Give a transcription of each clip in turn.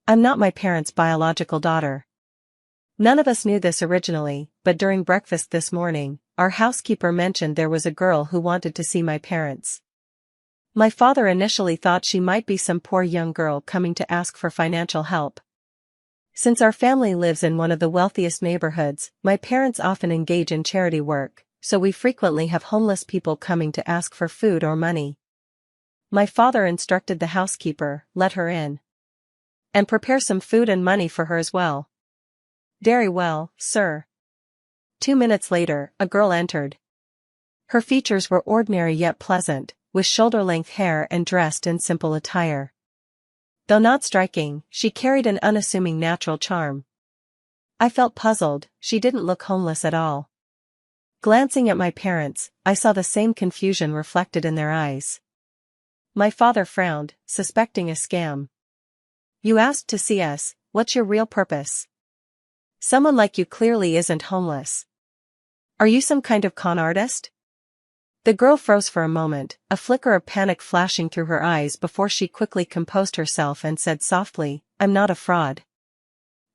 I'm not my parents' biological daughter. None of us knew this originally, but during breakfast this morning, our housekeeper mentioned there was a girl who wanted to see my parents. My father initially thought she might be some poor young girl coming to ask for financial help. Since our family lives in one of the wealthiest neighborhoods, my parents often engage in charity work, so we frequently have homeless people coming to ask for food or money. My father instructed the housekeeper, "Let her in. And prepare some food and money for her as well." "Very well, sir." 2 minutes later, a girl entered. Her features were ordinary yet pleasant, with shoulder-length hair and dressed in simple attire. Though not striking, she carried an unassuming natural charm. I felt puzzled, she didn't look homeless at all. Glancing at my parents, I saw the same confusion reflected in their eyes. My father frowned, suspecting a scam. "You asked to see us, what's your real purpose? Someone like you clearly isn't homeless. Are you some kind of con artist?" The girl froze for a moment, a flicker of panic flashing through her eyes before she quickly composed herself and said softly, "I'm not a fraud.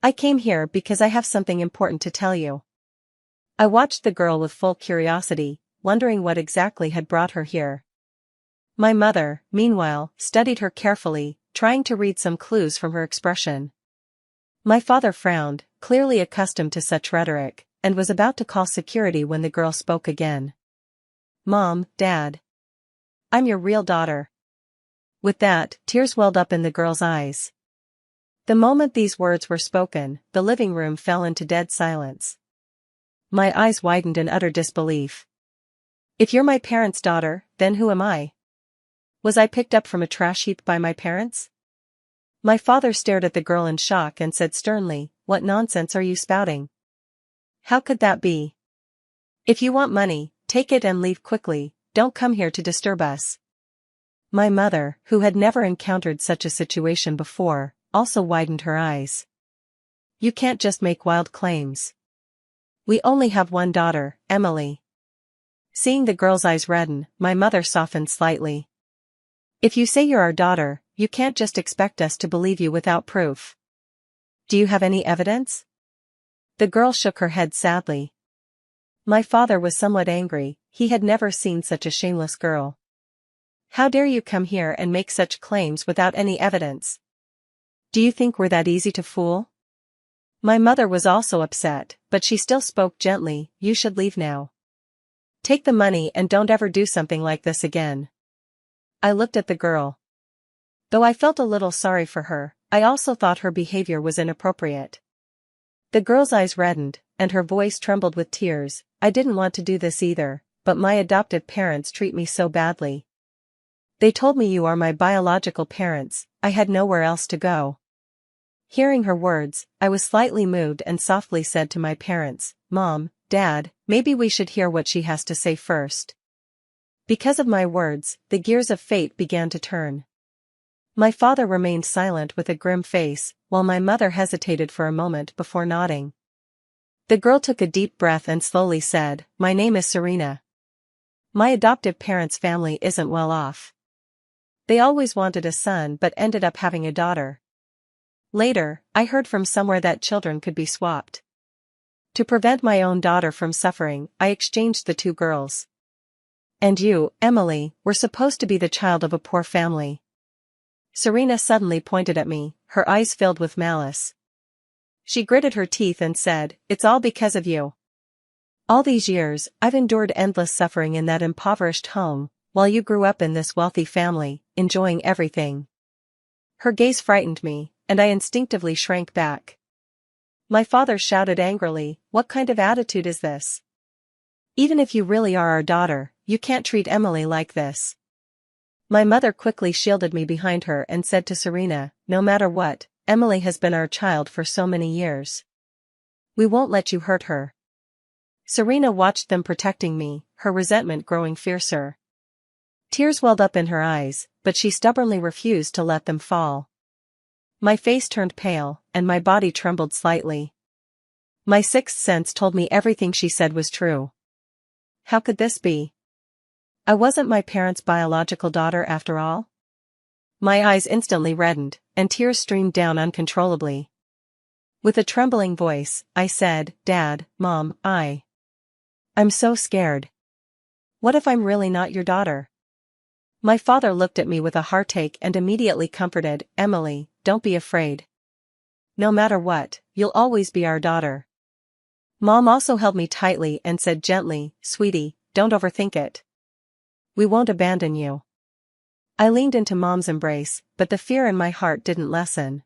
I came here because I have something important to tell you." I watched the girl with full curiosity, wondering what exactly had brought her here. My mother, meanwhile, studied her carefully, trying to read some clues from her expression. My father frowned, clearly accustomed to such rhetoric, and was about to call security when the girl spoke again. "Mom, Dad. I'm your real daughter." With that, tears welled up in the girl's eyes. The moment these words were spoken, the living room fell into dead silence. My eyes widened in utter disbelief. If you're my parents' daughter, then who am I? Was I picked up from a trash heap by my parents? My father stared at the girl in shock and said sternly, "What nonsense are you spouting? How could that be? If you want money, take it and leave quickly, don't come here to disturb us." My mother, who had never encountered such a situation before, also widened her eyes. "You can't just make wild claims. We only have one daughter, Emily." Seeing the girl's eyes redden, my mother softened slightly. "If you say you're our daughter, you can't just expect us to believe you without proof. Do you have any evidence?" The girl shook her head sadly. My father was somewhat angry, he had never seen such a shameless girl. "How dare you come here and make such claims without any evidence? Do you think we're that easy to fool?" My mother was also upset, but she still spoke gently, "You should leave now. Take the money and don't ever do something like this again." I looked at the girl. Though I felt a little sorry for her, I also thought her behavior was inappropriate. The girl's eyes reddened, and her voice trembled with tears. "I didn't want to do this either, but my adoptive parents treat me so badly. They told me you are my biological parents, I had nowhere else to go." Hearing her words, I was slightly moved and softly said to my parents, "Mom, Dad, maybe we should hear what she has to say first." Because of my words, the gears of fate began to turn. My father remained silent with a grim face, while my mother hesitated for a moment before nodding. The girl took a deep breath and slowly said, "My name is Serena. My adoptive parents' family isn't well off. They always wanted a son but ended up having a daughter. Later, I heard from somewhere that children could be swapped. To prevent my own daughter from suffering, I exchanged the two girls. And you, Emily, were supposed to be the child of a poor family." Serena suddenly pointed at me, her eyes filled with malice. She gritted her teeth and said, "It's all because of you. All these years, I've endured endless suffering in that impoverished home, while you grew up in this wealthy family, enjoying everything." Her gaze frightened me, and I instinctively shrank back. My father shouted angrily, "What kind of attitude is this? Even if you really are our daughter, you can't treat Emily like this." My mother quickly shielded me behind her and said to Serena, "No matter what, Emily has been our child for so many years. We won't let you hurt her." Serena watched them protecting me, her resentment growing fiercer. Tears welled up in her eyes, but she stubbornly refused to let them fall. My face turned pale, and my body trembled slightly. My sixth sense told me everything she said was true. How could this be? I wasn't my parents' biological daughter after all? My eyes instantly reddened, and tears streamed down uncontrollably. With a trembling voice, I said, "Dad, Mom, I'm so scared. What if I'm really not your daughter?" My father looked at me with a heartache and immediately comforted, "Emily, don't be afraid. No matter what, you'll always be our daughter." Mom also held me tightly and said gently, "Sweetie, don't overthink it. We won't abandon you." I leaned into Mom's embrace, but the fear in my heart didn't lessen.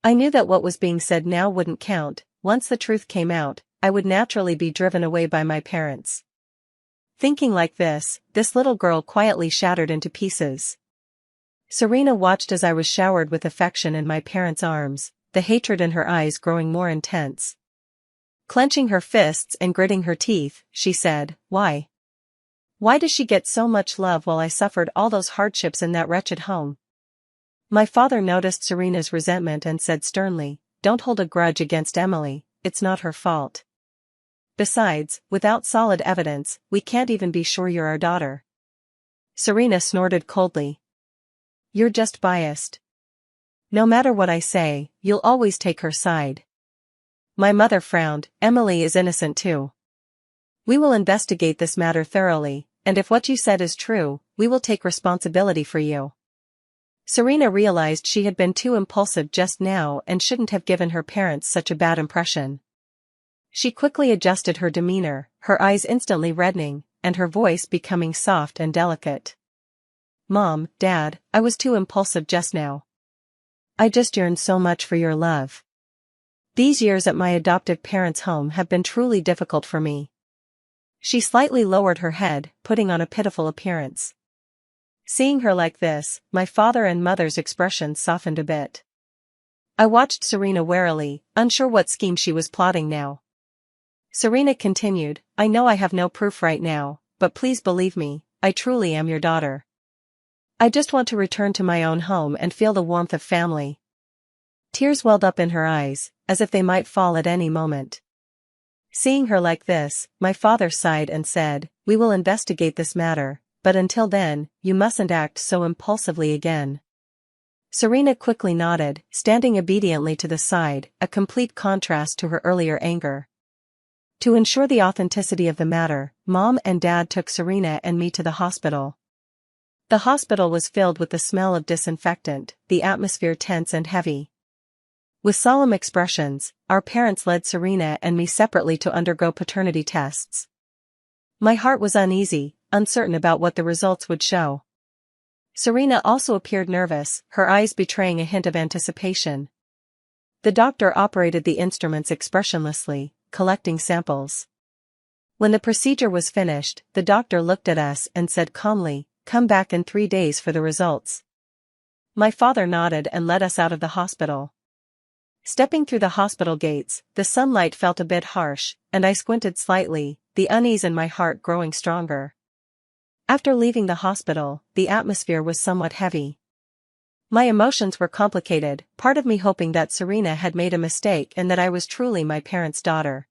I knew that what was being said now wouldn't count. Once the truth came out, I would naturally be driven away by my parents. Thinking like this little girl quietly shattered into pieces. Serena watched as I was showered with affection in my parents' arms, the hatred in her eyes growing more intense. Clenching her fists and gritting her teeth, she said, "Why? Why does she get so much love while I suffered all those hardships in that wretched home?" My father noticed Serena's resentment and said sternly, "Don't hold a grudge against Emily, it's not her fault. Besides, without solid evidence, we can't even be sure you're our daughter." Serena snorted coldly. "You're just biased. No matter what I say, you'll always take her side." My mother frowned. "Emily is innocent too. We will investigate this matter thoroughly, and if what you said is true, we will take responsibility for you." Serena realized she had been too impulsive just now and shouldn't have given her parents such a bad impression. She quickly adjusted her demeanor, her eyes instantly reddening, and her voice becoming soft and delicate. "Mom, Dad, I was too impulsive just now. I just yearned so much for your love. These years at my adoptive parents' home have been truly difficult for me." She slightly lowered her head, putting on a pitiful appearance. Seeing her like this, my father and mother's expressions softened a bit. I watched Serena warily, unsure what scheme she was plotting now. Serena continued, "I know I have no proof right now, but please believe me, I truly am your daughter. I just want to return to my own home and feel the warmth of family." Tears welled up in her eyes, as if they might fall at any moment. Seeing her like this, my father sighed and said, "We will investigate this matter, but until then, you mustn't act so impulsively again." Serena quickly nodded, standing obediently to the side, a complete contrast to her earlier anger. To ensure the authenticity of the matter, Mom and Dad took Serena and me to the hospital. The hospital was filled with the smell of disinfectant, the atmosphere tense and heavy. With solemn expressions, our parents led Serena and me separately to undergo paternity tests. My heart was uneasy, uncertain about what the results would show. Serena also appeared nervous, her eyes betraying a hint of anticipation. The doctor operated the instruments expressionlessly, collecting samples. When the procedure was finished, the doctor looked at us and said calmly, "Come back in 3 days for the results." My father nodded and led us out of the hospital. Stepping through the hospital gates, the sunlight felt a bit harsh, and I squinted slightly, the unease in my heart growing stronger. After leaving the hospital, the atmosphere was somewhat heavy. My emotions were complicated, part of me hoping that Serena had made a mistake and that I was truly my parents' daughter.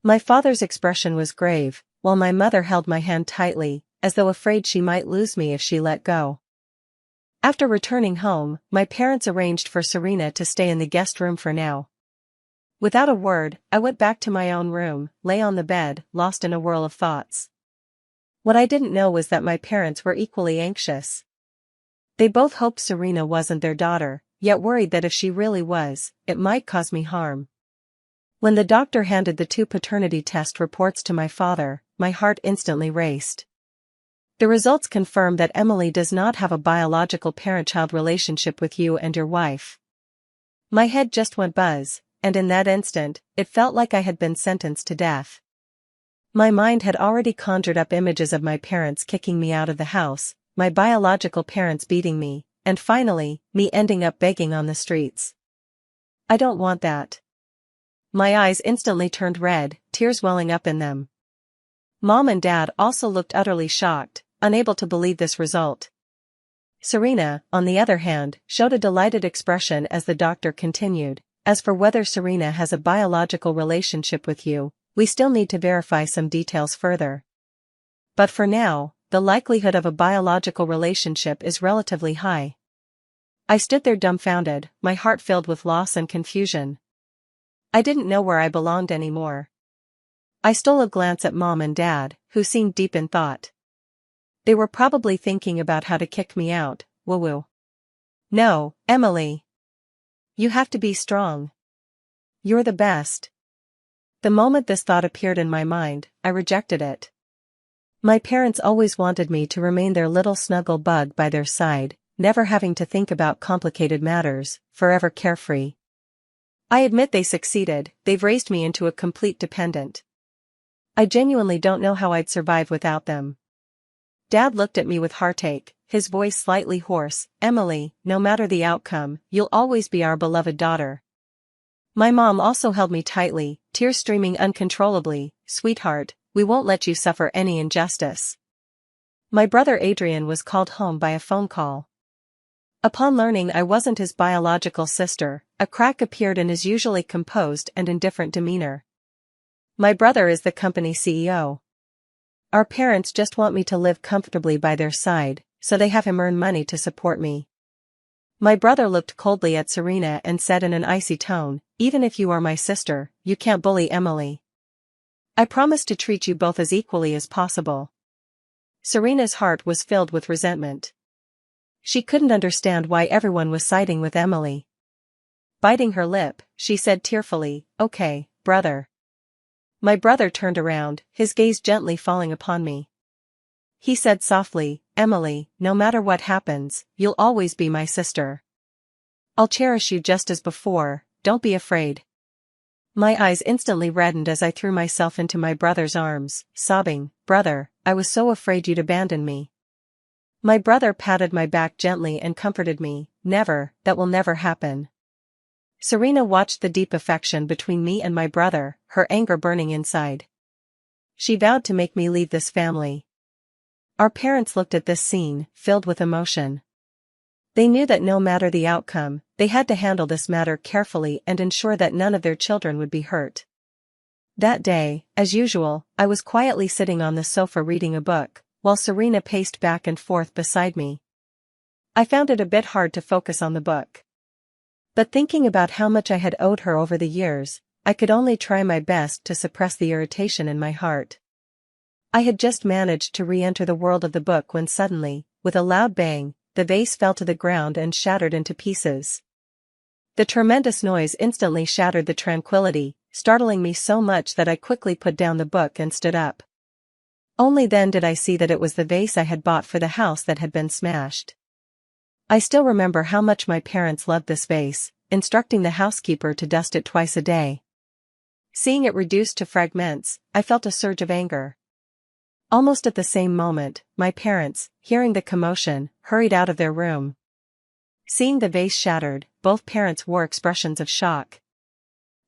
My father's expression was grave, while my mother held my hand tightly, as though afraid she might lose me if she let go. After returning home, my parents arranged for Serena to stay in the guest room for now. Without a word, I went back to my own room, lay on the bed, lost in a whirl of thoughts. What I didn't know was that my parents were equally anxious. They both hoped Serena wasn't their daughter, yet worried that if she really was, it might cause me harm. When the doctor handed the 2 paternity test reports to my father, my heart instantly raced. The results confirm that Emily does not have a biological parent-child relationship with you and your wife. My head just went buzz, and in that instant, it felt like I had been sentenced to death. My mind had already conjured up images of my parents kicking me out of the house, my biological parents beating me, and finally, me ending up begging on the streets. I don't want that. My eyes instantly turned red, tears welling up in them. Mom and Dad also looked utterly shocked, unable to believe this result. Serena, on the other hand, showed a delighted expression as the doctor continued, "As for whether Serena has a biological relationship with you, we still need to verify some details further. But for now, the likelihood of a biological relationship is relatively high." I stood there dumbfounded, my heart filled with loss and confusion. I didn't know where I belonged anymore. I stole a glance at Mom and Dad, who seemed deep in thought. They were probably thinking about how to kick me out. Woo-woo. No, Emily. You have to be strong. You're the best. The moment this thought appeared in my mind, I rejected it. My parents always wanted me to remain their little snuggle bug by their side, never having to think about complicated matters, forever carefree. I admit they succeeded, they've raised me into a complete dependent. I genuinely don't know how I'd survive without them. Dad looked at me with heartache, his voice slightly hoarse. Emily, no matter the outcome, you'll always be our beloved daughter. My mom also held me tightly, tears streaming uncontrollably. Sweetheart, we won't let you suffer any injustice. My brother Adrian was called home by a phone call. Upon learning I wasn't his biological sister, a crack appeared in his usually composed and indifferent demeanor. My brother is the company CEO. Our parents just want me to live comfortably by their side, so they have him earn money to support me. My brother looked coldly at Serena and said in an icy tone, even if you are my sister, you can't bully Emily. I promise to treat you both as equally as possible. Serena's heart was filled with resentment. She couldn't understand why everyone was siding with Emily. Biting her lip, she said tearfully, okay, brother. My brother turned around, his gaze gently falling upon me. He said softly, Emily, no matter what happens, you'll always be my sister. I'll cherish you just as before, don't be afraid. My eyes instantly reddened as I threw myself into my brother's arms, sobbing, brother, I was so afraid you'd abandon me. My brother patted my back gently and comforted me, never, that will never happen. Serena watched the deep affection between me and my brother, her anger burning inside. She vowed to make me leave this family. Our parents looked at this scene, filled with emotion. They knew that no matter the outcome, they had to handle this matter carefully and ensure that none of their children would be hurt. That day, as usual, I was quietly sitting on the sofa reading a book, while Serena paced back and forth beside me. I found it a bit hard to focus on the book. But thinking about how much I had owed her over the years, I could only try my best to suppress the irritation in my heart. I had just managed to re-enter the world of the book when suddenly, with a loud bang, the vase fell to the ground and shattered into pieces. The tremendous noise instantly shattered the tranquility, startling me so much that I quickly put down the book and stood up. Only then did I see that it was the vase I had bought for the house that had been smashed. I still remember how much my parents loved this vase, instructing the housekeeper to dust it twice a day. Seeing it reduced to fragments, I felt a surge of anger. Almost at the same moment, my parents, hearing the commotion, hurried out of their room. Seeing the vase shattered, both parents wore expressions of shock.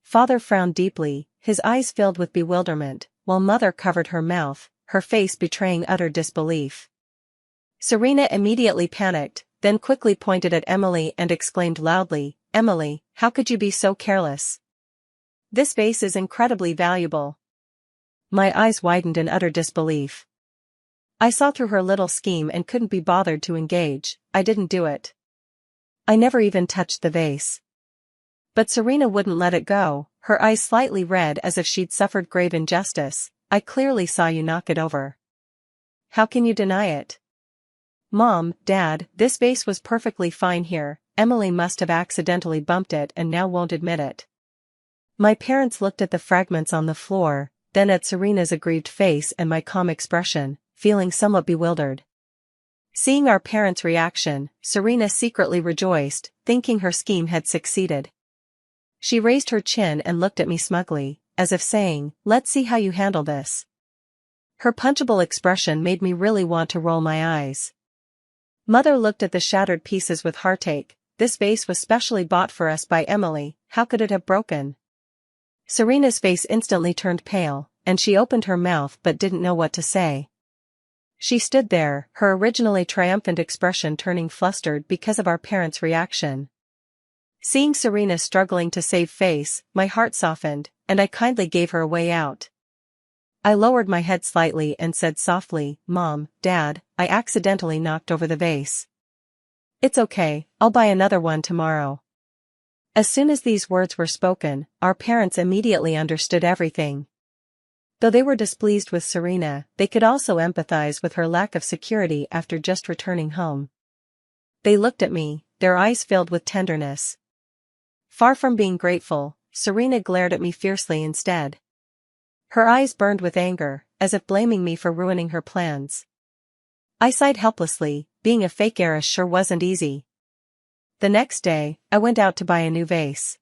Father frowned deeply, his eyes filled with bewilderment, while Mother covered her mouth, her face betraying utter disbelief. Serena immediately panicked, then quickly pointed at Emily and exclaimed loudly, Emily, how could you be so careless? This vase is incredibly valuable. My eyes widened in utter disbelief. I saw through her little scheme and couldn't be bothered to engage. I didn't do it. I never even touched the vase. But Serena wouldn't let it go, her eyes slightly red as if she'd suffered grave injustice. I clearly saw you knock it over. How can you deny it? Mom, Dad, this vase was perfectly fine here. Emily must have accidentally bumped it and now won't admit it. My parents looked at the fragments on the floor, then at Serena's aggrieved face and my calm expression, feeling somewhat bewildered. Seeing our parents' reaction, Serena secretly rejoiced, thinking her scheme had succeeded. She raised her chin and looked at me smugly, as if saying, let's see how you handle this. Her punchable expression made me really want to roll my eyes. Mother looked at the shattered pieces with heartache. This vase was specially bought for us by Emily, how could it have broken? Serena's face instantly turned pale, and she opened her mouth but didn't know what to say. She stood there, her originally triumphant expression turning flustered because of our parents' reaction. Seeing Serena struggling to save face, my heart softened, and I kindly gave her a way out. I lowered my head slightly and said softly, Mom, Dad, I accidentally knocked over the vase. It's okay, I'll buy another one tomorrow. As soon as these words were spoken, our parents immediately understood everything. Though they were displeased with Serena, they could also empathize with her lack of security after just returning home. They looked at me, their eyes filled with tenderness. Far from being grateful, Serena glared at me fiercely instead. Her eyes burned with anger, as if blaming me for ruining her plans. I sighed helplessly, being a fake heiress sure wasn't easy. The next day, I went out to buy a new vase.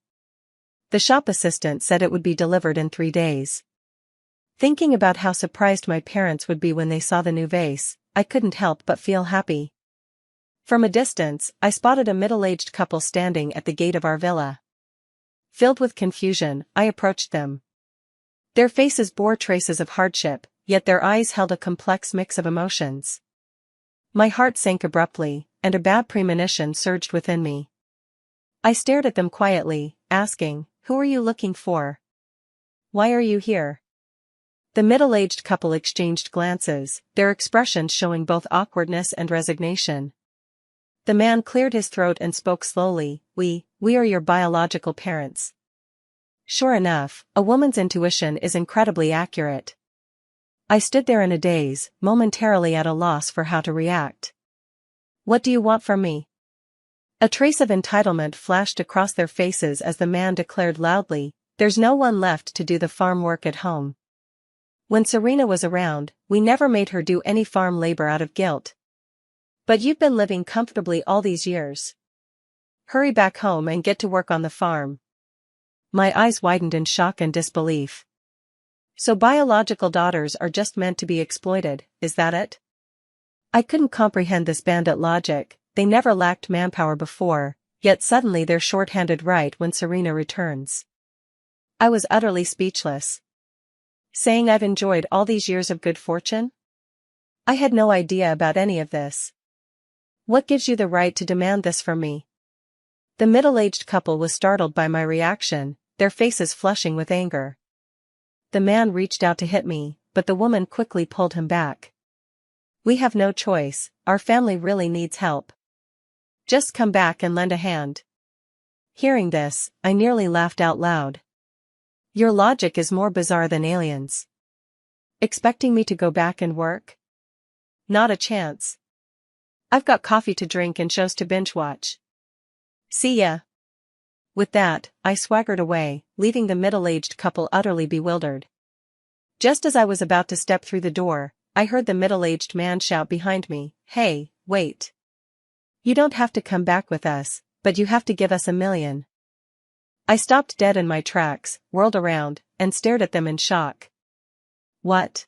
The shop assistant said it would be delivered in 3 days. Thinking about how surprised my parents would be when they saw the new vase, I couldn't help but feel happy. From a distance, I spotted a middle-aged couple standing at the gate of our villa. Filled with confusion, I approached them. Their faces bore traces of hardship, yet their eyes held a complex mix of emotions. My heart sank abruptly, and a bad premonition surged within me. I stared at them quietly, asking, "Who are you looking for? Why are you here?" The middle-aged couple exchanged glances, their expressions showing both awkwardness and resignation. The man cleared his throat and spoke slowly, We are your biological parents." Sure enough, a woman's intuition is incredibly accurate. I stood there in a daze, momentarily at a loss for how to react. "What do you want from me?" A trace of entitlement flashed across their faces as the man declared loudly, "There's no one left to do the farm work at home. When Serena was around, we never made her do any farm labor out of guilt. But you've been living comfortably all these years. Hurry back home and get to work on the farm." My eyes widened in shock and disbelief. So biological daughters are just meant to be exploited, is that it? I couldn't comprehend this bandit logic. They never lacked manpower before, yet suddenly they're short-handed right when Serena returns. I was utterly speechless. Saying I've enjoyed all these years of good fortune? I had no idea about any of this. What gives you the right to demand this from me? The middle-aged couple was startled by my reaction, their faces flushing with anger. The man reached out to hit me, but the woman quickly pulled him back. "We have no choice, our family really needs help. Just come back and lend a hand." Hearing this, I nearly laughed out loud. Your logic is more bizarre than aliens. Expecting me to go back and work? Not a chance. I've got coffee to drink and shows to binge watch. See ya. With that, I swaggered away, leaving the middle-aged couple utterly bewildered. Just as I was about to step through the door, I heard the middle-aged man shout behind me, "Hey, wait. You don't have to come back with us, but you have to give us $1 million. I stopped dead in my tracks, whirled around, and stared at them in shock. What?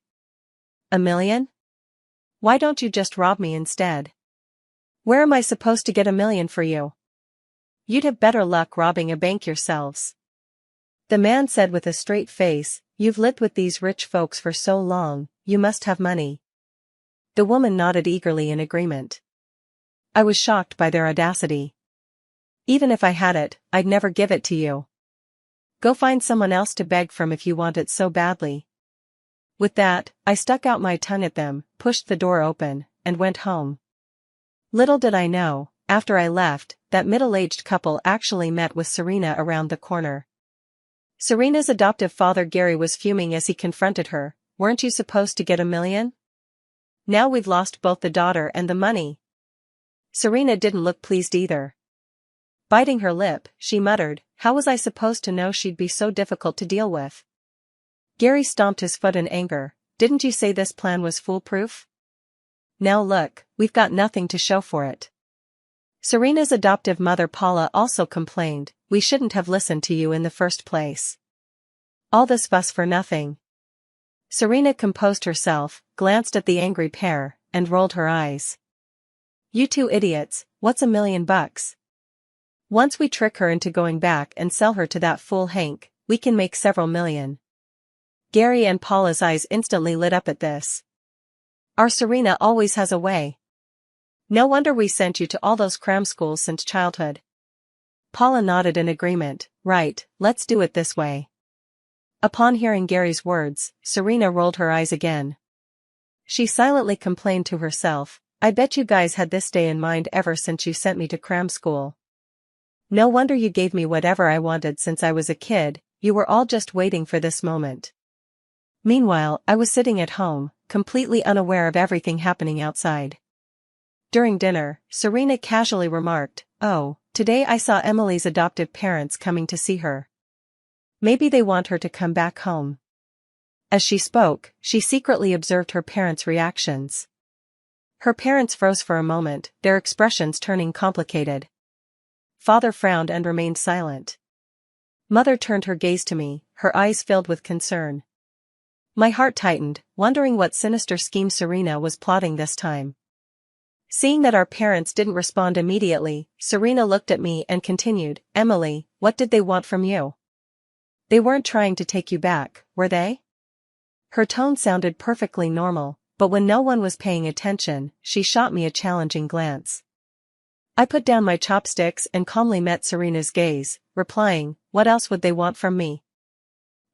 $1 million? Why don't you just rob me instead? Where am I supposed to get $1 million for you? You'd have better luck robbing a bank yourselves." The man said with a straight face, "You've lived with these rich folks for so long, you must have money." The woman nodded eagerly in agreement. I was shocked by their audacity. "Even if I had it, I'd never give it to you. Go find someone else to beg from if you want it so badly." With that, I stuck out my tongue at them, pushed the door open, and went home. Little did I know, after I left, that middle-aged couple actually met with Serena around the corner. Serena's adoptive father Gary was fuming as he confronted her. "Weren't you supposed to get $1 million? Now we've lost both the daughter and the money." Serena didn't look pleased either. Biting her lip, she muttered, "How was I supposed to know she'd be so difficult to deal with?" Gary stomped his foot in anger. "Didn't you say this plan was foolproof? Now look, we've got nothing to show for it." Serena's adoptive mother Paula also complained, "We shouldn't have listened to you in the first place. All this fuss for nothing." Serena composed herself, glanced at the angry pair, and rolled her eyes. "You two idiots, what's $1 million? Once we trick her into going back and sell her to that fool Hank, we can make several million." Gary and Paula's eyes instantly lit up at this. Our Serena always has a way. No wonder we sent you to all those cram schools since childhood. Paula nodded in agreement. "Right, let's do it this way." Upon hearing Gary's words, Serena rolled her eyes again. She silently complained to herself, I bet you guys had this day in mind ever since you sent me to cram school. No wonder you gave me whatever I wanted since I was a kid, you were all just waiting for this moment. Meanwhile, I was sitting at home, completely unaware of everything happening outside. During dinner, Serena casually remarked, "Oh, today I saw Emily's adoptive parents coming to see her. Maybe they want her to come back home." As she spoke, she secretly observed her parents' reactions. Her parents froze for a moment, their expressions turning complicated. Father frowned and remained silent. Mother turned her gaze to me, her eyes filled with concern. My heart tightened, wondering what sinister scheme Serena was plotting this time. Seeing that our parents didn't respond immediately, Serena looked at me and continued, "Emily, what did they want from you? They weren't trying to take you back, were they?" Her tone sounded perfectly normal, but when no one was paying attention, she shot me a challenging glance. I put down my chopsticks and calmly met Serena's gaze, replying, "What else would they want from me?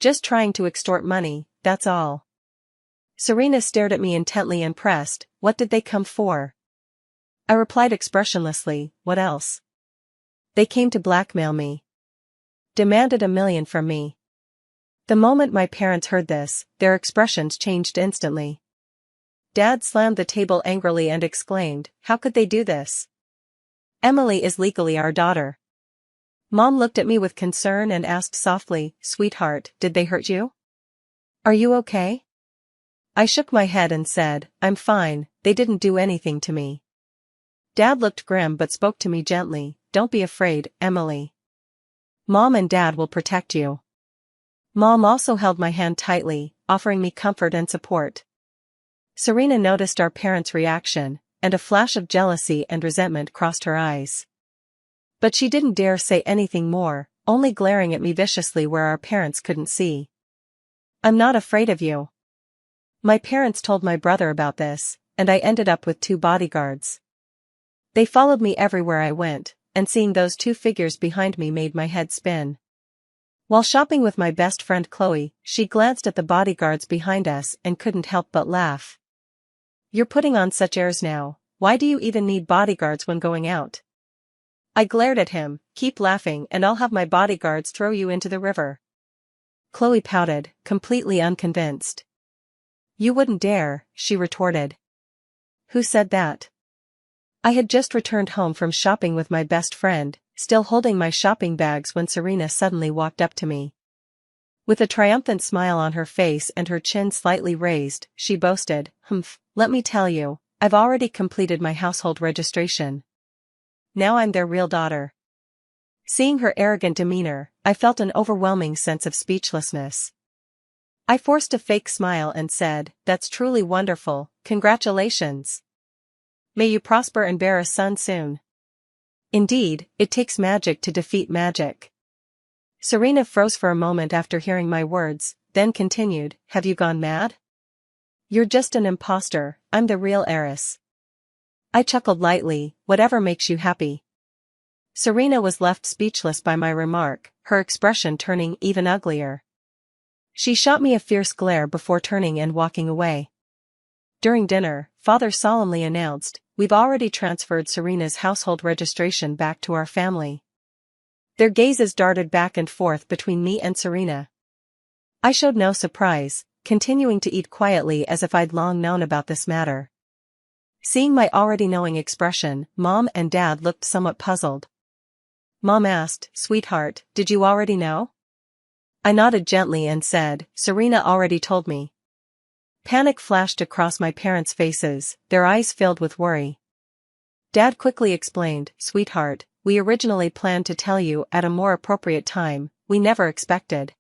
Just trying to extort money, that's all." Serena stared at me intently and pressed, "What did they come for?" I replied expressionlessly, "What else? They came to blackmail me. Demanded $1 million from me." The moment my parents heard this, their expressions changed instantly. Dad slammed the table angrily and exclaimed, "How could they do this? Emily is legally our daughter." Mom looked at me with concern and asked softly, "Sweetheart, did they hurt you? Are you okay?" I shook my head and said, "I'm fine, they didn't do anything to me." Dad looked grim but spoke to me gently, "Don't be afraid, Emily. Mom and Dad will protect you." Mom also held my hand tightly, offering me comfort and support. Serena noticed our parents' reaction, and a flash of jealousy and resentment crossed her eyes. But she didn't dare say anything more, only glaring at me viciously where our parents couldn't see. "I'm not afraid of you. My parents told my brother about this, and I ended up with 2 bodyguards. They followed me everywhere I went, and seeing those 2 figures behind me made my head spin. While shopping with my best friend Chloe, she glanced at the bodyguards behind us and couldn't help but laugh. You're putting on such airs now, why do you even need bodyguards when going out?" I glared at him, "Keep laughing and I'll have my bodyguards throw you into the river." Chloe pouted, completely unconvinced. "You wouldn't dare," she retorted. "Who said that?" I had just returned home from shopping with my best friend, still holding my shopping bags when Serena suddenly walked up to me. With a triumphant smile on her face and her chin slightly raised, she boasted, "Humph, let me tell you, I've already completed my household registration. Now I'm their real daughter." Seeing her arrogant demeanor, I felt an overwhelming sense of speechlessness. I forced a fake smile and said, "That's truly wonderful, congratulations. May you prosper and bear a son soon." Indeed, it takes magic to defeat magic. Serena froze for a moment after hearing my words, then continued, "Have you gone mad? You're just an imposter, I'm the real heiress." I chuckled lightly, "Whatever makes you happy." Serena was left speechless by my remark, her expression turning even uglier. She shot me a fierce glare before turning and walking away. During dinner, Father solemnly announced, "We've already transferred Serena's household registration back to our family." Their gazes darted back and forth between me and Serena. I showed no surprise, continuing to eat quietly as if I'd long known about this matter. Seeing my already knowing expression, Mom and Dad looked somewhat puzzled. Mom asked, "Sweetheart, did you already know?" I nodded gently and said, "Serena already told me." Panic flashed across my parents' faces, their eyes filled with worry. Dad quickly explained, "Sweetheart, we originally planned to tell you at a more appropriate time, we never expected."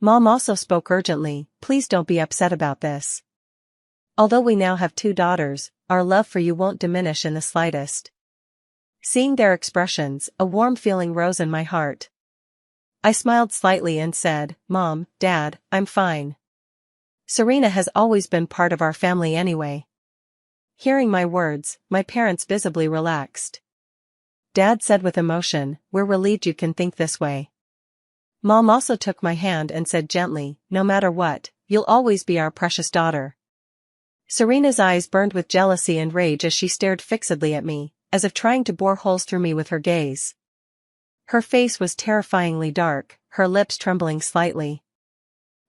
Mom also spoke urgently, "Please don't be upset about this. Although we now have 2 daughters, our love for you won't diminish in the slightest." Seeing their expressions, a warm feeling rose in my heart. I smiled slightly and said, "Mom, Dad, I'm fine. Serena has always been part of our family anyway." Hearing my words, my parents visibly relaxed. Dad said with emotion, "We're relieved you can think this way." Mom also took my hand and said gently, "No matter what, you'll always be our precious daughter." Serena's eyes burned with jealousy and rage as she stared fixedly at me, as if trying to bore holes through me with her gaze. Her face was terrifyingly dark, her lips trembling slightly.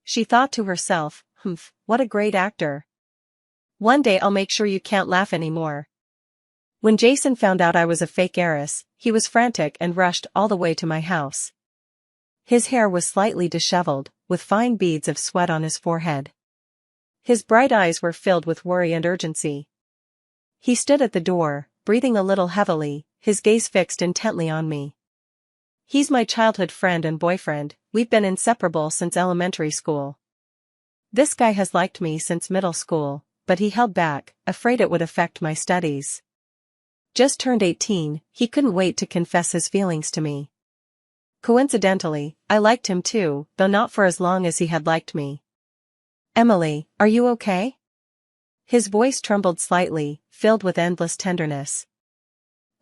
She thought to herself, what a great actor. One day I'll make sure you can't laugh anymore. When Jason found out I was a fake heiress, he was frantic and rushed all the way to my house. His hair was slightly disheveled, with fine beads of sweat on his forehead. His bright eyes were filled with worry and urgency. He stood at the door, breathing a little heavily, his gaze fixed intently on me. He's my childhood friend and boyfriend, we've been inseparable since elementary school. This guy has liked me since middle school, but he held back, afraid it would affect my studies. Just turned 18, he couldn't wait to confess his feelings to me. Coincidentally, I liked him too, though not for as long as he had liked me. Emily, are you okay? His voice trembled slightly, filled with endless tenderness.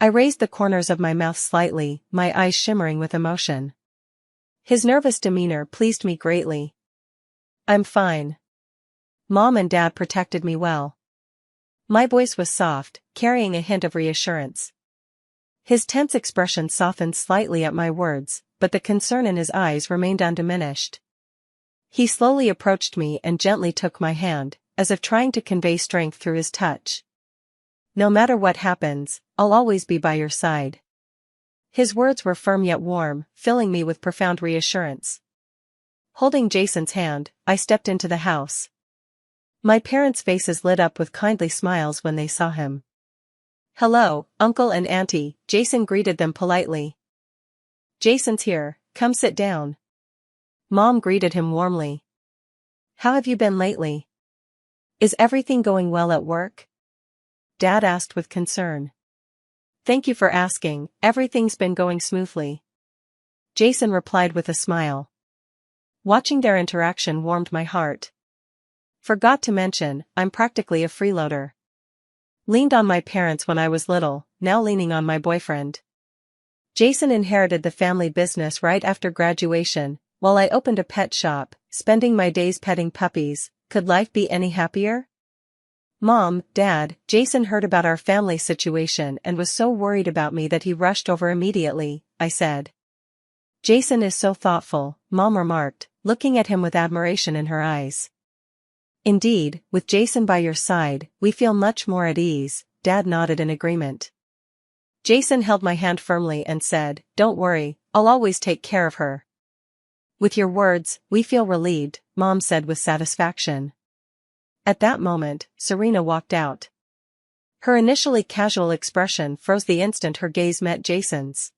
I raised the corners of my mouth slightly, my eyes shimmering with emotion. His nervous demeanor pleased me greatly. I'm fine. Mom and Dad protected me well. My voice was soft, carrying a hint of reassurance. His tense expression softened slightly at my words, but the concern in his eyes remained undiminished. He slowly approached me and gently took my hand, as if trying to convey strength through his touch. No matter what happens, I'll always be by your side. His words were firm yet warm, filling me with profound reassurance. Holding Jason's hand, I stepped into the house. My parents' faces lit up with kindly smiles when they saw him. Hello, Uncle and Auntie, Jason greeted them politely. Jason's here, come sit down. Mom greeted him warmly. How have you been lately? Is everything going well at work? Dad asked with concern. Thank you for asking, everything's been going smoothly. Jason replied with a smile. Watching their interaction warmed my heart. Forgot to mention, I'm practically a freeloader. Leaned on my parents when I was little, now leaning on my boyfriend. Jason inherited the family business right after graduation, while I opened a pet shop, spending my days petting puppies. Could life be any happier? Mom, Dad, Jason heard about our family situation and was so worried about me that he rushed over immediately, I said. Jason is so thoughtful, Mom remarked, looking at him with admiration in her eyes. Indeed, with Jason by your side, we feel much more at ease, Dad nodded in agreement. Jason held my hand firmly and said, Don't worry, I'll always take care of her. With your words, we feel relieved, Mom said with satisfaction. At that moment, Serena walked out. Her initially casual expression froze the instant her gaze met Jason's.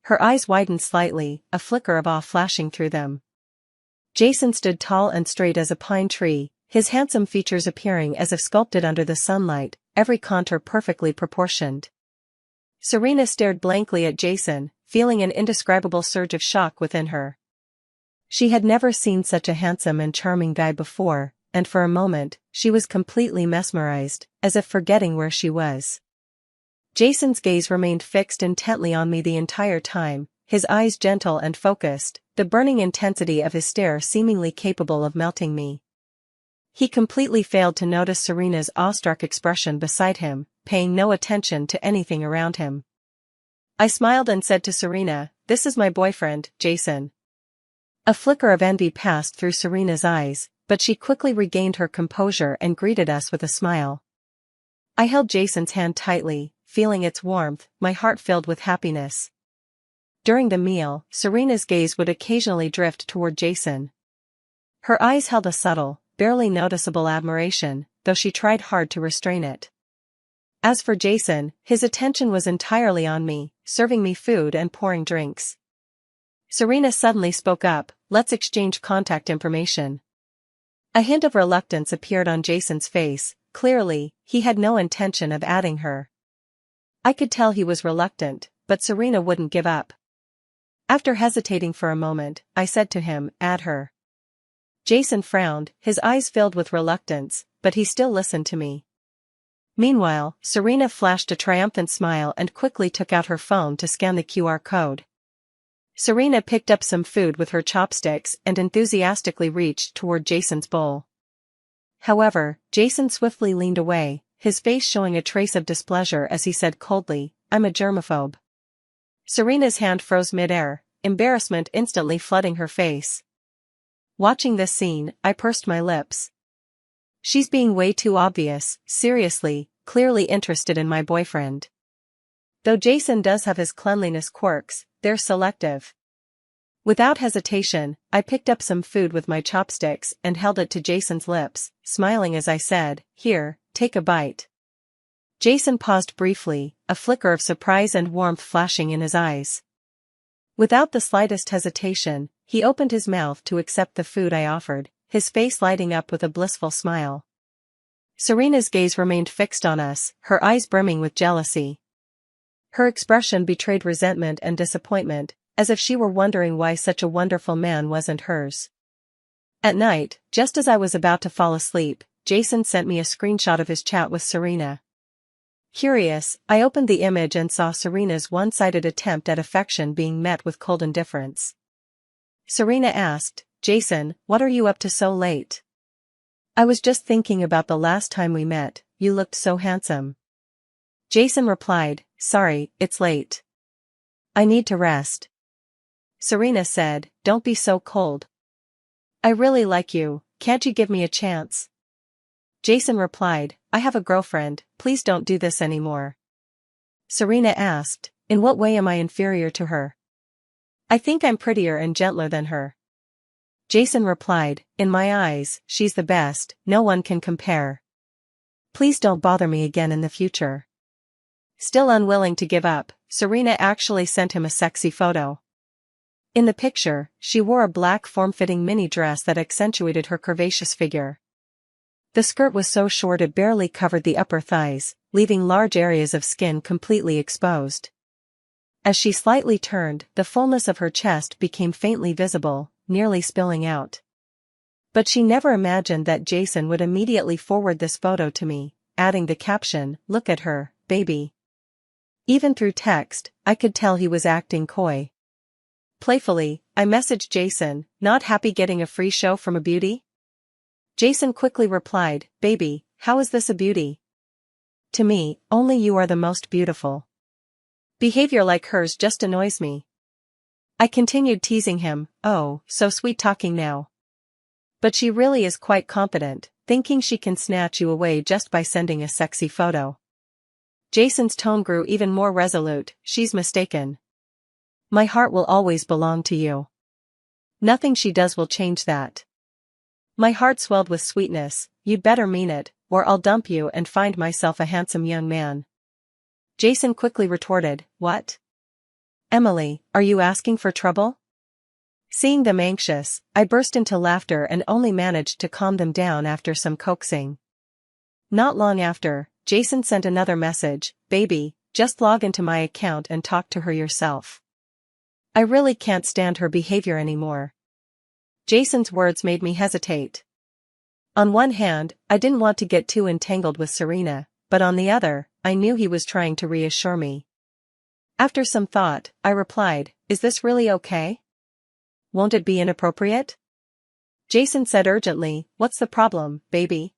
Her eyes widened slightly, a flicker of awe flashing through them. Jason stood tall and straight as a pine tree, his handsome features appearing as if sculpted under the sunlight, every contour perfectly proportioned. Serena stared blankly at Jason, feeling an indescribable surge of shock within her. She had never seen such a handsome and charming guy before, and for a moment, she was completely mesmerized, as if forgetting where she was. Jason's gaze remained fixed intently on me the entire time, his eyes gentle and focused, the burning intensity of his stare seemingly capable of melting me. He completely failed to notice Serena's awestruck expression beside him, paying no attention to anything around him. I smiled and said to Serena, This is my boyfriend, Jason. A flicker of envy passed through Serena's eyes, but she quickly regained her composure and greeted us with a smile. I held Jason's hand tightly, feeling its warmth, my heart filled with happiness. During the meal, Serena's gaze would occasionally drift toward Jason. Her eyes held a subtle, barely noticeable admiration, though she tried hard to restrain it. As for Jason, his attention was entirely on me, serving me food and pouring drinks. Serena suddenly spoke up, Let's exchange contact information. A hint of reluctance appeared on Jason's face, clearly, he had no intention of adding her. I could tell he was reluctant, but Serena wouldn't give up. After hesitating for a moment, I said to him, Add her. Jason frowned, his eyes filled with reluctance, but he still listened to me. Meanwhile, Serena flashed a triumphant smile and quickly took out her phone to scan the QR code. Serena picked up some food with her chopsticks and enthusiastically reached toward Jason's bowl. However, Jason swiftly leaned away, his face showing a trace of displeasure as he said coldly, "I'm a germaphobe." Serena's hand froze mid-air, embarrassment instantly flooding her face. Watching this scene, I pursed my lips. She's being way too obvious, seriously, clearly interested in my boyfriend. Though Jason does have his cleanliness quirks, they're selective. Without hesitation, I picked up some food with my chopsticks and held it to Jason's lips, smiling as I said, "Here, take a bite." Jason paused briefly, a flicker of surprise and warmth flashing in his eyes. Without the slightest hesitation, he opened his mouth to accept the food I offered, his face lighting up with a blissful smile. Serena's gaze remained fixed on us, her eyes brimming with jealousy. Her expression betrayed resentment and disappointment, as if she were wondering why such a wonderful man wasn't hers. At night, just as I was about to fall asleep, Jason sent me a screenshot of his chat with Serena. Curious, I opened the image and saw Serena's one-sided attempt at affection being met with cold indifference. Serena asked, "Jason, what are you up to so late?" "I was just thinking about the last time we met, you looked so handsome." Jason replied, "Sorry, it's late. I need to rest." Serena said, "Don't be so cold. I really like you, can't you give me a chance?" Jason replied, "I have a girlfriend, please don't do this anymore." Serena asked, "In what way am I inferior to her?" "I think I'm prettier and gentler than her." Jason replied, "In my eyes, she's the best, no one can compare. Please don't bother me again in the future." Still unwilling to give up, Serena actually sent him a sexy photo. In the picture, she wore a black form-fitting mini dress that accentuated her curvaceous figure. The skirt was so short it barely covered the upper thighs, leaving large areas of skin completely exposed. As she slightly turned, the fullness of her chest became faintly visible, nearly spilling out. But she never imagined that Jason would immediately forward this photo to me, adding the caption, "Look at her, baby." Even through text, I could tell he was acting coy. Playfully, I messaged Jason, "Not happy getting a free show from a beauty?" Jason quickly replied, "Baby, how is this a beauty? To me, only you are the most beautiful. Behavior like hers just annoys me." I continued teasing him, "Oh, so sweet talking now. But she really is quite confident, thinking she can snatch you away just by sending a sexy photo." Jason's tone grew even more resolute, "She's mistaken. My heart will always belong to you. Nothing she does will change that." My heart swelled with sweetness, "You'd better mean it, or I'll dump you and find myself a handsome young man." Jason quickly retorted, "What? Emily, are you asking for trouble?" Seeing them anxious, I burst into laughter and only managed to calm them down after some coaxing. Not long after, Jason sent another message, "Baby, just log into my account and talk to her yourself. I really can't stand her behavior anymore." Jason's words made me hesitate. On one hand, I didn't want to get too entangled with Serena, but on the other, I knew he was trying to reassure me. After some thought, I replied, "Is this really okay? Won't it be inappropriate?" Jason said urgently, "What's the problem, baby?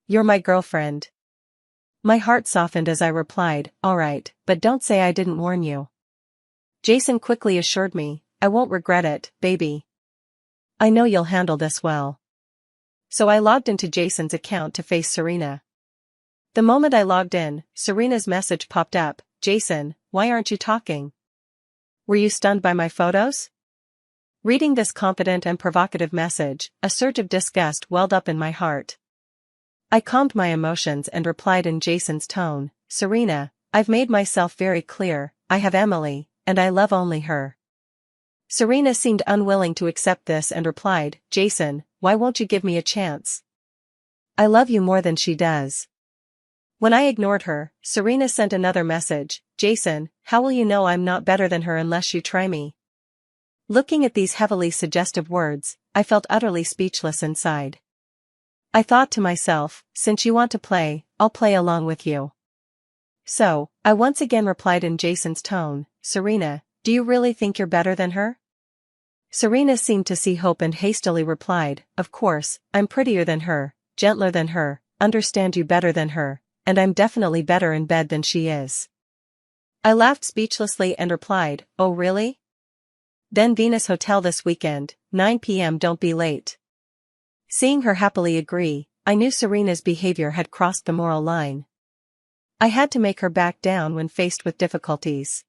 You're my girlfriend." My heart softened as I replied, "All right, but don't say I didn't warn you." Jason quickly assured me, "I won't regret it, baby. I know you'll handle this well." So I logged into Jason's account to face Serena. The moment I logged in, Serena's message popped up, "Jason, why aren't you talking? Were you stunned by my photos?" Reading this confident and provocative message, a surge of disgust welled up in my heart. I calmed my emotions and replied in Jason's tone, "Serena, I've made myself very clear, I have Emily, and I love only her." Serena seemed unwilling to accept this and replied, "Jason, why won't you give me a chance? I love you more than she does." When I ignored her, Serena sent another message, "Jason, how will you know I'm not better than her unless you try me?" Looking at these heavily suggestive words, I felt utterly speechless inside. I thought to myself, since you want to play, I'll play along with you. So, I once again replied in Jason's tone, "Serena, do you really think you're better than her?" Serena seemed to see hope and hastily replied, "Of course, I'm prettier than her, gentler than her, understand you better than her, and I'm definitely better in bed than she is. I laughed speechlessly and replied, oh really? Then Venus Hotel this weekend, 9 p.m. don't be late. Seeing her happily agree, I knew Serena's behavior had crossed the moral line. I had to make her back down when faced with difficulties.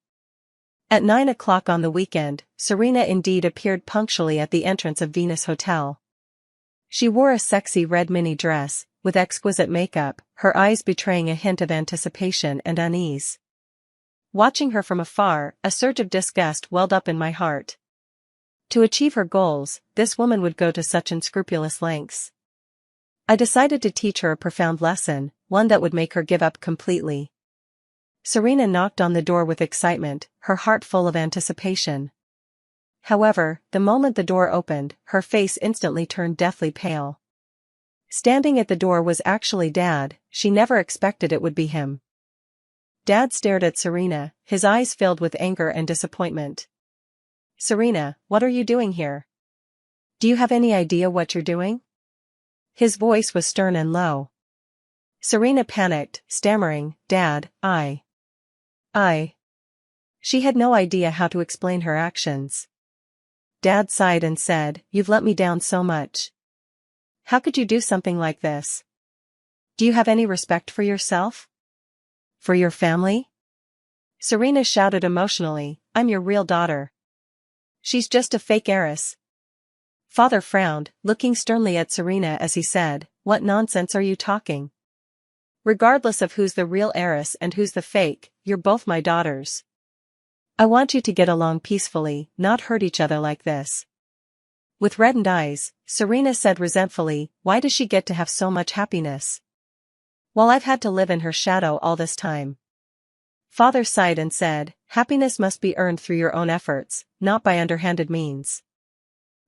At 9 o'clock on the weekend, Serena indeed appeared punctually at the entrance of Venus Hotel. She wore a sexy red mini dress, with exquisite makeup, her eyes betraying a hint of anticipation and unease. Watching her from afar, a surge of disgust welled up in my heart. To achieve her goals, this woman would go to such unscrupulous lengths. I decided to teach her a profound lesson, one that would make her give up completely. Serena knocked on the door with excitement, her heart full of anticipation. However, the moment the door opened, her face instantly turned deathly pale. Standing at the door was actually Dad. She never expected it would be him. Dad stared at Serena, his eyes filled with anger and disappointment. Serena, what are you doing here? Do you have any idea what you're doing? His voice was stern and low. Serena panicked, stammering, Dad, I. She had no idea how to explain her actions. Dad sighed and said, you've let me down so much. How could you do something like this? Do you have any respect for yourself? For your family? Serena shouted emotionally, I'm your real daughter. She's just a fake heiress. Father frowned, looking sternly at Serena as he said, what nonsense are you talking? Regardless of who's the real heiress and who's the fake, you're both my daughters. I want you to get along peacefully, not hurt each other like this. With reddened eyes, Serena said resentfully, why does she get to have so much happiness? While I've had to live in her shadow all this time. Father sighed and said, happiness must be earned through your own efforts, not by underhanded means.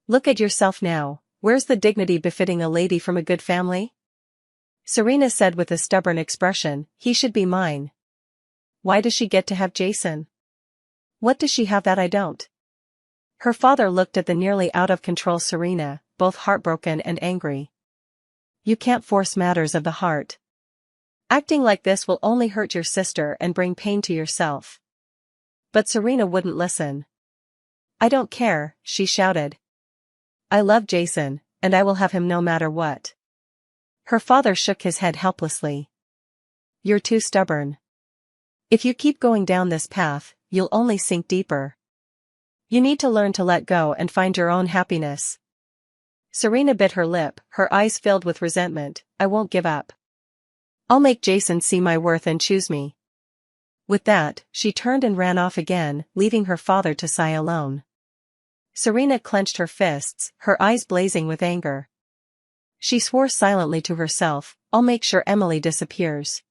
Look at yourself now, where's the dignity befitting a lady from a good family? Serena said with a stubborn expression, he should be mine. Why does she get to have Jason? What does she have that I don't? Her father looked at the nearly out-of-control Serena, both heartbroken and angry. You can't force matters of the heart. Acting like this will only hurt your sister and bring pain to yourself. But Serena wouldn't listen. I don't care, she shouted. I love Jason, and I will have him no matter what. Her father shook his head helplessly. You're too stubborn. If you keep going down this path, you'll only sink deeper. You need to learn to let go and find your own happiness. Serena bit her lip, her eyes filled with resentment. I won't give up. I'll make Jason see my worth and choose me. With that, she turned and ran off again, leaving her father to sigh alone. Serena clenched her fists, her eyes blazing with anger. She swore silently to herself, I'll make sure Emily disappears.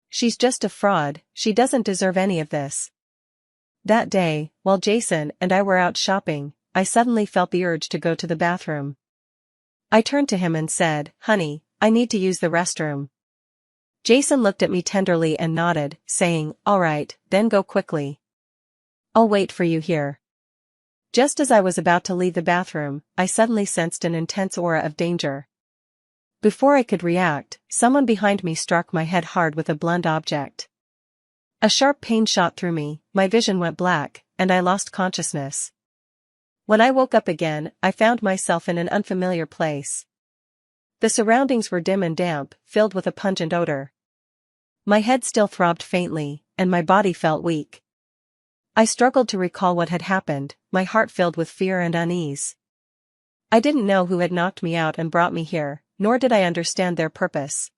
She's just a fraud, she doesn't deserve any of this. That day, while Jason and I were out shopping, I suddenly felt the urge to go to the bathroom. I turned to him and said, honey, I need to use the restroom. Jason looked at me tenderly and nodded, saying, all right, then go quickly. I'll wait for you here. Just as I was about to leave the bathroom, I suddenly sensed an intense aura of danger. Before I could react, someone behind me struck my head hard with a blunt object. A sharp pain shot through me, my vision went black, and I lost consciousness. When I woke up again, I found myself in an unfamiliar place. The surroundings were dim and damp, filled with a pungent odor. My head still throbbed faintly, and my body felt weak. I struggled to recall what had happened, my heart filled with fear and unease. I didn't know who had knocked me out and brought me here, nor did I understand their purpose.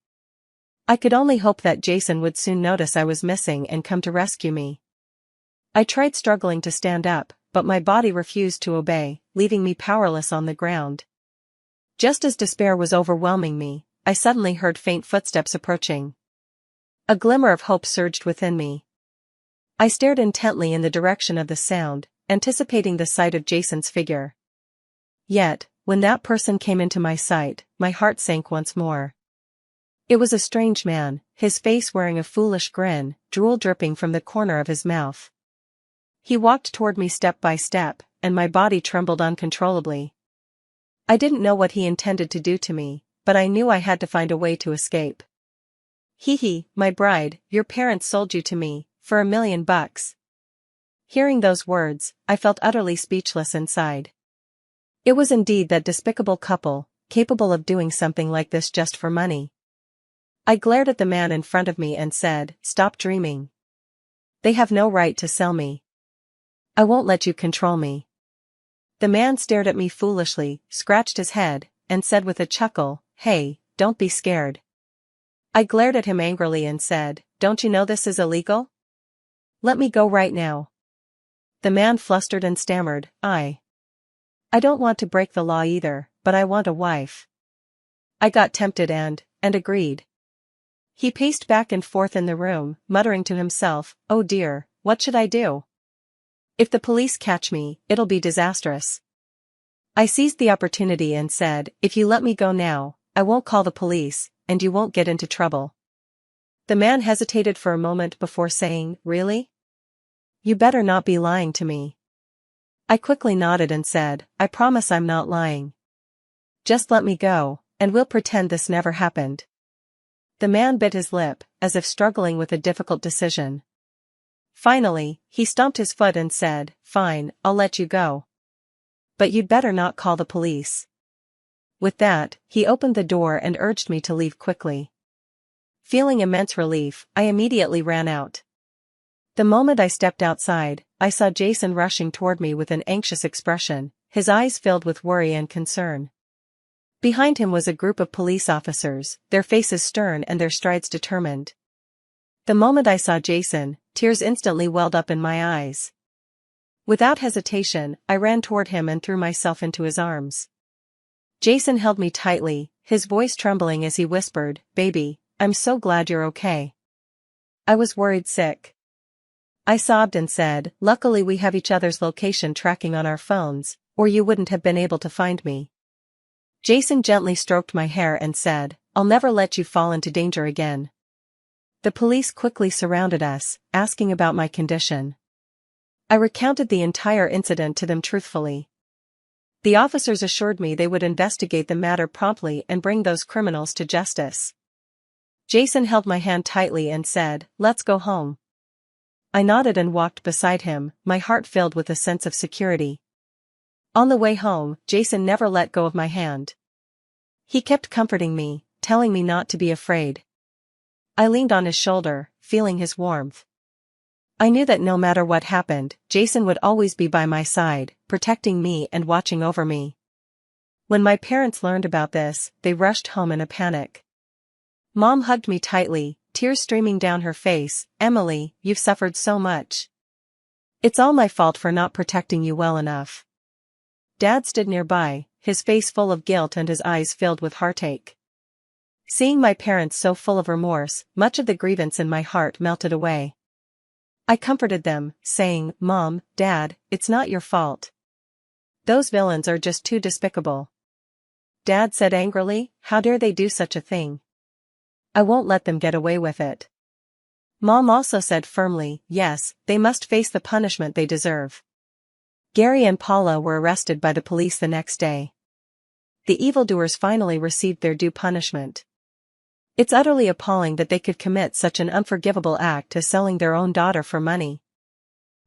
I could only hope that Jason would soon notice I was missing and come to rescue me. I tried struggling to stand up, but my body refused to obey, leaving me powerless on the ground. Just as despair was overwhelming me, I suddenly heard faint footsteps approaching. A glimmer of hope surged within me. I stared intently in the direction of the sound, anticipating the sight of Jason's figure. Yet, when that person came into my sight, my heart sank once more. It was a strange man, his face wearing a foolish grin, drool dripping from the corner of his mouth. He walked toward me step by step, and my body trembled uncontrollably. I didn't know what he intended to do to me, but I knew I had to find a way to escape. Hee hee, my bride, your parents sold you to me, for $1 million. Hearing those words, I felt utterly speechless inside. It was indeed that despicable couple, capable of doing something like this just for money. I glared at the man in front of me and said, "Stop dreaming. They have no right to sell me. I won't let you control me." The man stared at me foolishly, scratched his head, and said with a chuckle, "Hey, don't be scared." I glared at him angrily and said, "Don't you know this is illegal? Let me go right now." The man flustered and stammered, I don't want to break the law either, but I want a wife." I got tempted and agreed. He paced back and forth in the room, muttering to himself, "Oh dear, what should I do? If the police catch me, it'll be disastrous." I seized the opportunity and said, "If you let me go now, I won't call the police, and you won't get into trouble." The man hesitated for a moment before saying, "Really? You better not be lying to me." I quickly nodded and said, "I promise I'm not lying. Just let me go, and we'll pretend this never happened." The man bit his lip, as if struggling with a difficult decision. Finally, he stomped his foot and said, "Fine, I'll let you go. But you'd better not call the police." With that, he opened the door and urged me to leave quickly. Feeling immense relief, I immediately ran out. The moment I stepped outside, I saw Jason rushing toward me with an anxious expression, his eyes filled with worry and concern. Behind him was a group of police officers, their faces stern and their strides determined. The moment I saw Jason, tears instantly welled up in my eyes. Without hesitation, I ran toward him and threw myself into his arms. Jason held me tightly, his voice trembling as he whispered, "Baby, I'm so glad you're okay. I was worried sick." I sobbed and said, "Luckily we have each other's location tracking on our phones, or you wouldn't have been able to find me." Jason gently stroked my hair and said, "I'll never let you fall into danger again." The police quickly surrounded us, asking about my condition. I recounted the entire incident to them truthfully. The officers assured me they would investigate the matter promptly and bring those criminals to justice. Jason held my hand tightly and said, "Let's go home." I nodded and walked beside him, my heart filled with a sense of security. On the way home, Jason never let go of my hand. He kept comforting me, telling me not to be afraid. I leaned on his shoulder, feeling his warmth. I knew that no matter what happened, Jason would always be by my side, protecting me and watching over me. When my parents learned about this, they rushed home in a panic. Mom hugged me tightly, tears streaming down her face. "Emily, you've suffered so much. It's all my fault for not protecting you well enough." Dad stood nearby, his face full of guilt and his eyes filled with heartache. Seeing my parents so full of remorse, much of the grievance in my heart melted away. I comforted them, saying, "Mom, Dad, it's not your fault. Those villains are just too despicable." Dad said angrily, "How dare they do such a thing? I won't let them get away with it." Mom also said firmly, "Yes, they must face the punishment they deserve." Gary and Paula were arrested by the police the next day. The evildoers finally received their due punishment. It's utterly appalling that they could commit such an unforgivable act as selling their own daughter for money.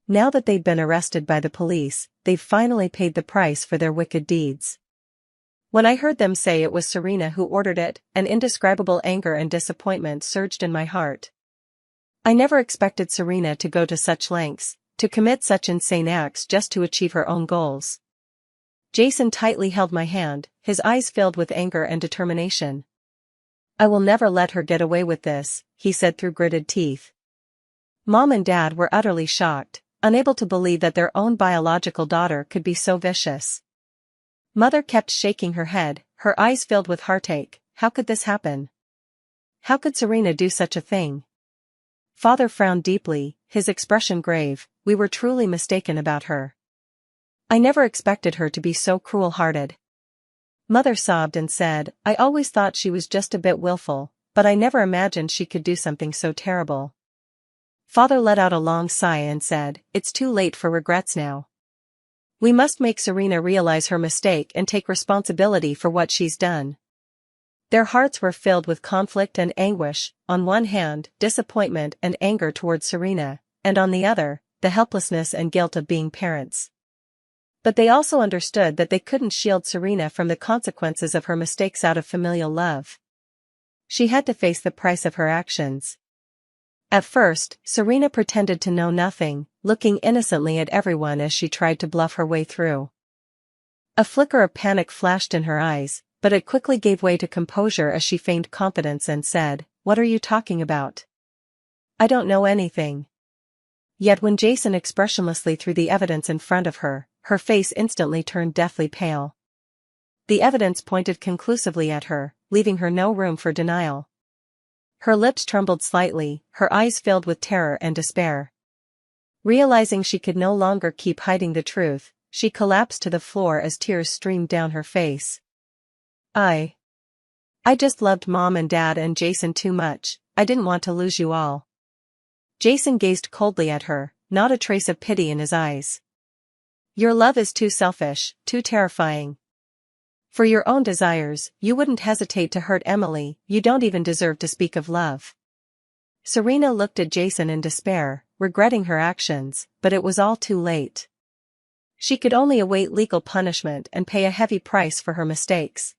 Now that they've been arrested by the police, they've finally paid the price for their wicked deeds. When I heard them say it was Serena who ordered it, an indescribable anger and disappointment surged in my heart. I never expected Serena to go to such lengths, to commit such insane acts just to achieve her own goals. Jason tightly held my hand, his eyes filled with anger and determination. "I will never let her get away with this," he said through gritted teeth. Mom and Dad were utterly shocked, unable to believe that their own biological daughter could be so vicious. Mother kept shaking her head, her eyes filled with heartache. How could this happen? How could Serena do such a thing? Father frowned deeply, his expression grave. We were truly mistaken about her. I never expected her to be so cruel-hearted. Mother sobbed and said, "I always thought she was just a bit willful, but I never imagined she could do something so terrible." Father let out a long sigh and said, "It's too late for regrets now. We must make Serena realize her mistake and take responsibility for what she's done." Their hearts were filled with conflict and anguish, on one hand, disappointment and anger towards Serena, and on the other, the helplessness and guilt of being parents. But they also understood that they couldn't shield Serena from the consequences of her mistakes out of familial love. She had to face the price of her actions. At first, Serena pretended to know nothing, looking innocently at everyone as she tried to bluff her way through. A flicker of panic flashed in her eyes, but it quickly gave way to composure as she feigned confidence and said, "What are you talking about? I don't know anything." Yet when Jason expressionlessly threw the evidence in front of her, her face instantly turned deathly pale. The evidence pointed conclusively at her, leaving her no room for denial. Her lips trembled slightly, her eyes filled with terror and despair. Realizing she could no longer keep hiding the truth, she collapsed to the floor as tears streamed down her face. I just loved Mom and Dad and Jason too much. I didn't want to lose you all." Jason gazed coldly at her, not a trace of pity in his eyes. "Your love is too selfish, too terrifying. For your own desires, you wouldn't hesitate to hurt Emily. You don't even deserve to speak of love." Serena looked at Jason in despair, regretting her actions, but it was all too late. She could only await legal punishment and pay a heavy price for her mistakes.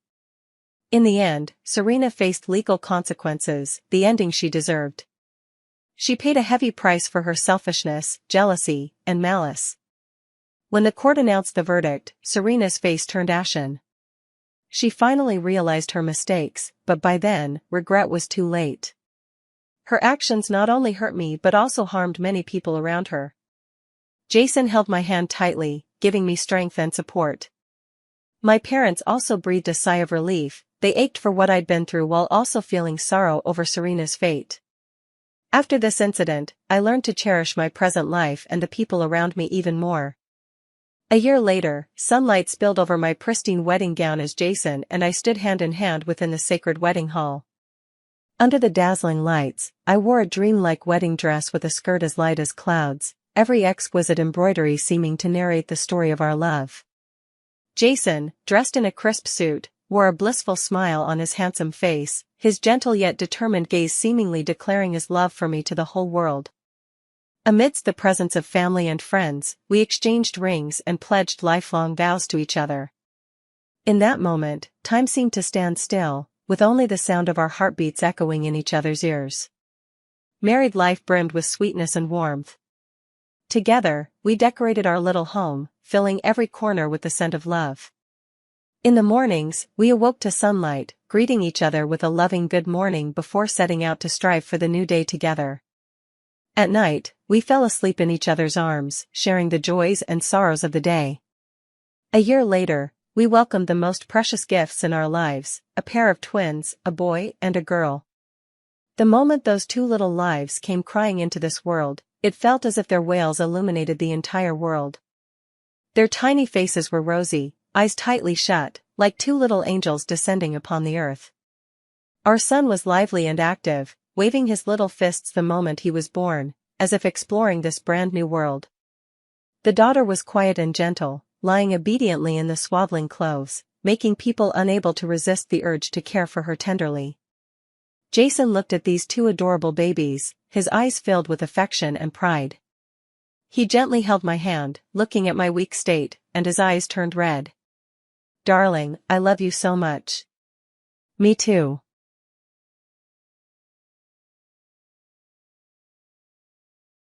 In the end, Serena faced legal consequences, the ending she deserved. She paid a heavy price for her selfishness, jealousy, and malice. When the court announced the verdict, Serena's face turned ashen. She finally realized her mistakes, but by then, regret was too late. Her actions not only hurt me but also harmed many people around her. Jason held my hand tightly, giving me strength and support. My parents also breathed a sigh of relief. They ached for what I'd been through while also feeling sorrow over Serena's fate. After this incident, I learned to cherish my present life and the people around me even more. A year later, sunlight spilled over my pristine wedding gown as Jason and I stood hand in hand within the sacred wedding hall. Under the dazzling lights, I wore a dreamlike wedding dress with a skirt as light as clouds, every exquisite embroidery seeming to narrate the story of our love. Jason, dressed in a crisp suit, wore a blissful smile on his handsome face, his gentle yet determined gaze seemingly declaring his love for me to the whole world. Amidst the presence of family and friends, we exchanged rings and pledged lifelong vows to each other. In that moment, time seemed to stand still, with only the sound of our heartbeats echoing in each other's ears. Married life brimmed with sweetness and warmth. Together, we decorated our little home, filling every corner with the scent of love. In the mornings, we awoke to sunlight, greeting each other with a loving good morning before setting out to strive for the new day together. At night, we fell asleep in each other's arms, sharing the joys and sorrows of the day. A year later, we welcomed the most precious gifts in our lives, a pair of twins, a boy and a girl. The moment those two little lives came crying into this world, it felt as if their wails illuminated the entire world. Their tiny faces were rosy, eyes tightly shut, like two little angels descending upon the earth. Our son was lively and active, waving his little fists the moment he was born, as if exploring this brand new world. The daughter was quiet and gentle, lying obediently in the swaddling clothes, making people unable to resist the urge to care for her tenderly. Jason looked at these two adorable babies, his eyes filled with affection and pride. He gently held my hand, looking at my weak state, and his eyes turned red. "Darling, I love you so much." "Me too."